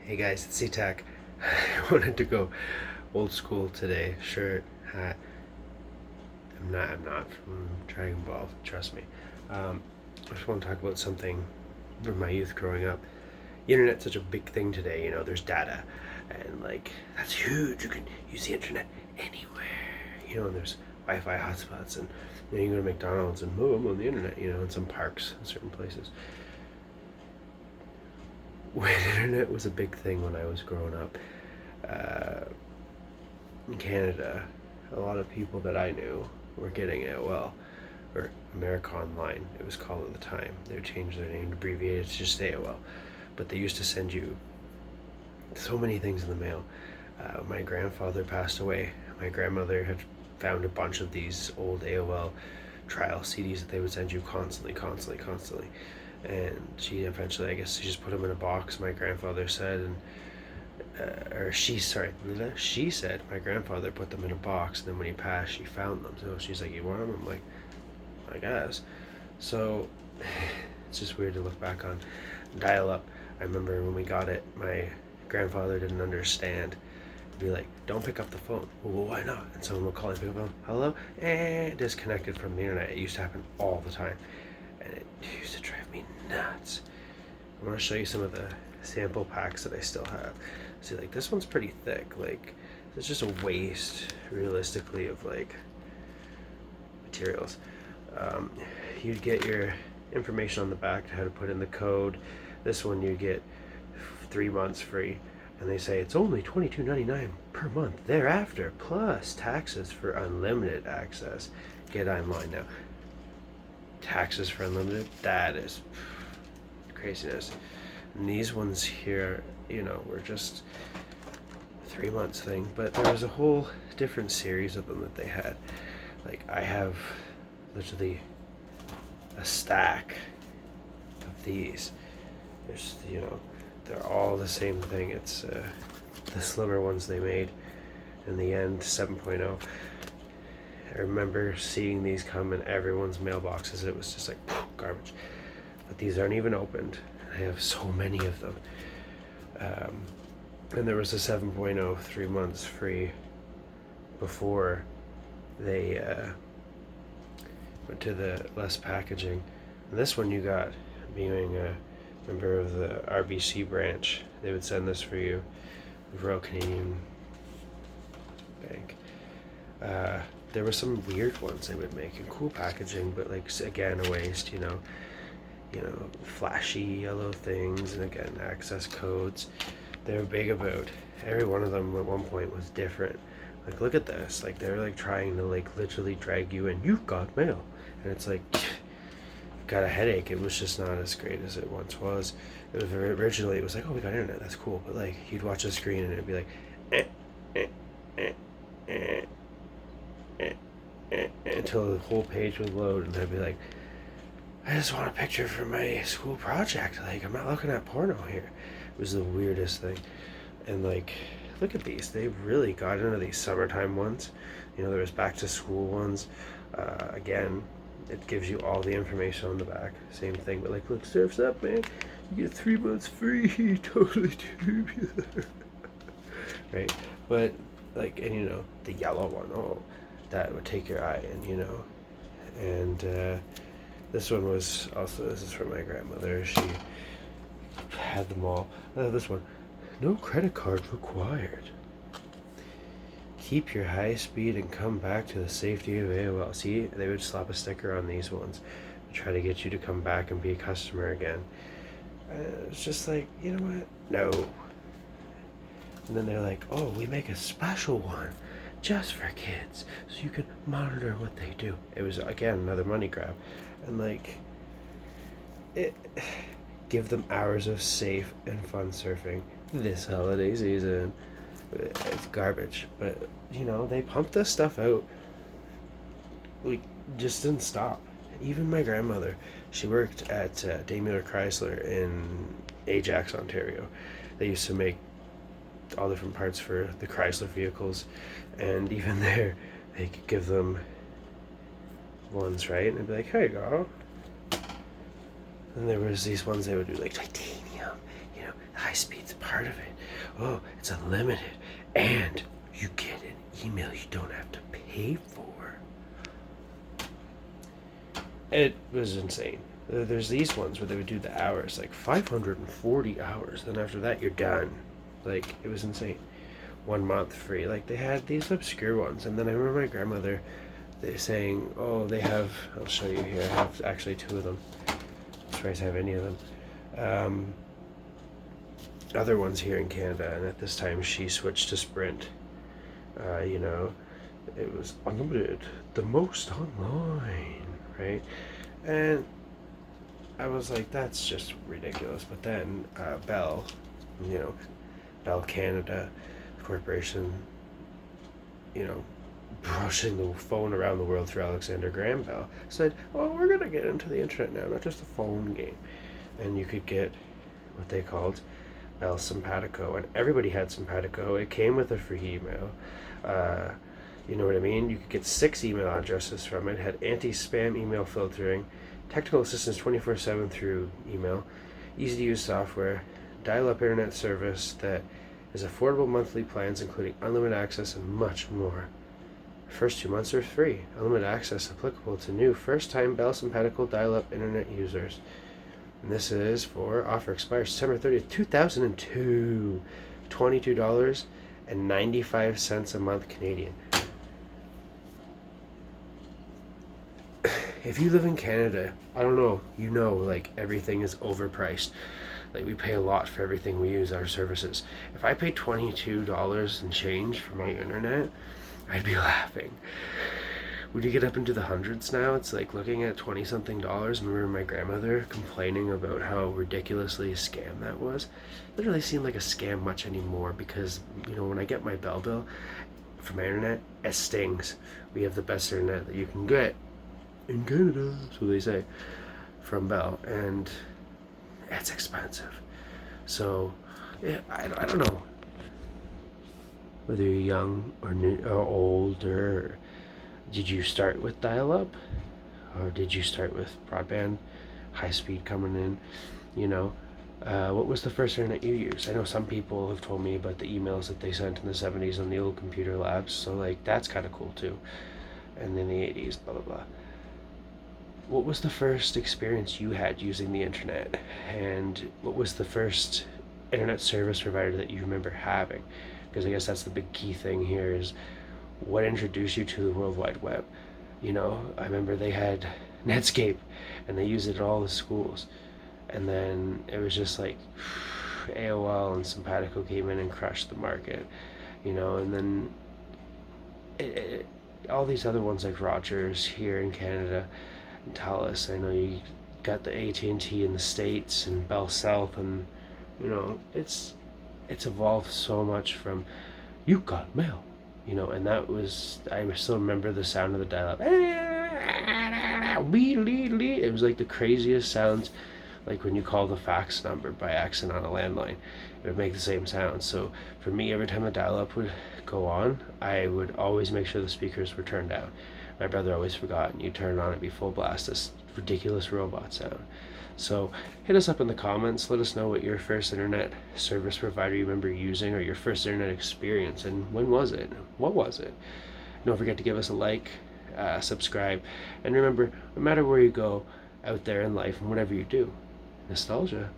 Hey guys, it's C-Tac. I wanted to go old school today. Shirt, hat. I'm not from Dragon Ball, trust me. I just want to talk about something from my youth growing up. The internet's such a big thing today, there's data. And that's huge. You can use the internet anywhere. And there's Wi-Fi hotspots and you can go to McDonald's and I'm on the internet, in some parks in certain places. When internet was a big thing when I was growing up, uh, in Canada, a lot of people that I knew were getting AOL, or America Online, it was called at the time. They would change their name, abbreviate it to just AOL. But they used to send you so many things in the mail. My grandfather passed away. My grandmother had found a bunch of these old AOL trial CDs that they would send you constantly. And she eventually, I guess, she just put them in a box, my grandfather said, and she said my grandfather put them in a box, and then when he passed, she found them. So she's like, "You want them?" I'm like, "I guess." So it's just weird to look back on. Dial up. I remember when we got it, my grandfather didn't understand. He'd be like, "Don't pick up the phone." Well, why not? And someone would call and pick up the phone. Hello? And disconnected from the internet. It used to happen all the time. And it used to drive me nuts. I want to show you some of the sample packs that I still have. See, this one's pretty thick. It's just a waste, realistically, of materials. You'd get your information on the back, how to put in the code. This one you get 3 months free, and they say it's only $22.99 per month thereafter, plus taxes for unlimited access. Get online now. Taxes for unlimited? That is craziness. And these ones here, were just 3 months thing, but there was a whole different series of them that they had. I have literally a stack of these. There's, they're all the same thing. It's the slimmer ones they made in the end, 7.0. I remember seeing these come in everyone's mailboxes. It was just garbage. But these aren't even opened. I have so many of them. And there was a 7.0 3 months free before they went to the less packaging. And this one you got, being a member of the RBC branch, they would send this for you, Royal Canadian Bank. There were some weird ones they would make in cool packaging, but again, a waste, flashy yellow things, and again, access codes. They were big about. Every one of them at one point was different. Look at this. They're trying to literally drag you in. You've got mail, and it's got a headache. It was just not as great as it once was. It was originally. It was oh, we got internet. That's cool. But you'd watch the screen and it'd be eh, eh, eh, eh, until the whole page would load, and I'd be I just want a picture for my school project. I'm not looking at porno here. It was the weirdest thing. And look at these. They really got into these summertime ones. There was back to school ones. Again, it gives you all the information on the back. Same thing, but look, surf's up, man. You get 3 months free. Totally tubular. Right? But and the yellow one, oh, that would take your eye in, and this one was also, this is from my grandmother. She had them all. This one, no credit card required. Keep your high speed and come back to the safety of AOL. See, they would slap a sticker on these ones to try to get you to come back and be a customer again. It's just you know what? No. And then they're oh, we make a special one just for kids so you can monitor what they do. It was, again, another money grab. And give them hours of safe and fun surfing this holiday season. It's garbage, but they pumped this stuff out. Just didn't stop. Even my grandmother, she worked at Daimler Chrysler in Ajax, Ontario. They used to make all different parts for the Chrysler vehicles, and even there, they could give them ones, right? And they'd be "Here you go." And there was these ones they would do titanium, high speed's part of it. Oh, it's unlimited. And you get an email you don't have to pay for. It was insane. There's these ones where they would do the hours, like 540 hours. Then after that, you're done. Like, it was insane. 1 month free. Like, they had these obscure ones. And then I remember my grandmother saying, oh, they have, I'll show you here. I have actually two of them. I'm surprised I have any of them. Other ones here in Canada. And at this time, she switched to Sprint. You know, it was unlimited. The most online, right? And I was like, that's just ridiculous. But then Bell, you know, Bell Canada Corporation, you know, brushing the phone around the world through Alexander Graham Bell, said, oh, we're going to get into the internet now, not just a phone game. And you could get what they called Bell Simpatico, and everybody had Simpatico. It came with a free email. You know what I mean? You could get 6 email addresses from it. Had anti-spam email filtering, technical assistance 24/7 through email, easy-to-use software, dial-up internet service that is affordable monthly plans including unlimited access and much more. First 2 months are free. Unlimited access applicable to new first-time Bell Simpatico dial-up internet users. And this is for offer expires December 30th, 2002. $22.95 a month Canadian. If you live in Canada, I don't know, you know, like, everything is overpriced. Like, we pay a lot for everything we use, our services. If I paid $22 and change for my internet, I'd be laughing. When you get up into the hundreds now, it's like looking at 20-something dollars. I remember my grandmother complaining about how ridiculously a scam that was. It doesn't really seem like a scam much anymore because, you know, when I get my Bell bill for my internet, it stings. We have the best internet that you can get in Canada, so they say, from Bell, and it's expensive. So, yeah, I don't know whether you're young or new or older. Did you start with dial-up, or did you start with broadband, high speed coming in? You know, what was the first internet you used? I know some people have told me about the emails that they sent in the 70s on the old computer labs, so like that's kind of cool too. And in the 80s, blah blah blah. What was the first experience you had using the internet, and what was the first internet service provider that you remember having? Because I guess that's the big key thing here is what introduced you to the World Wide Web. You know, I remember they had Netscape and they used it at all the schools, and then it was just like AOL and Simpatico came in and crushed the market, you know, and then all these other ones like Rogers here in Canada, Telus. I know you got the AT&T in the States and Bell South, and you know it's evolved so much from you got mail, you know, and that was, I still remember the sound of the dial-up. It was like the craziest sounds, like when you call the fax number by accident on a landline, it would make the same sound. So for me, every time the dial-up would go on, I would always make sure the speakers were turned down. My brother always forgot, and you turn it on, it'd be full blast, this ridiculous robot sound. So hit us up in the comments. Let us know what your first internet service provider you remember using, or your first internet experience, and when was it? What was it? Don't forget to give us a like, subscribe, and remember, no matter where you go out there in life and whatever you do, nostalgia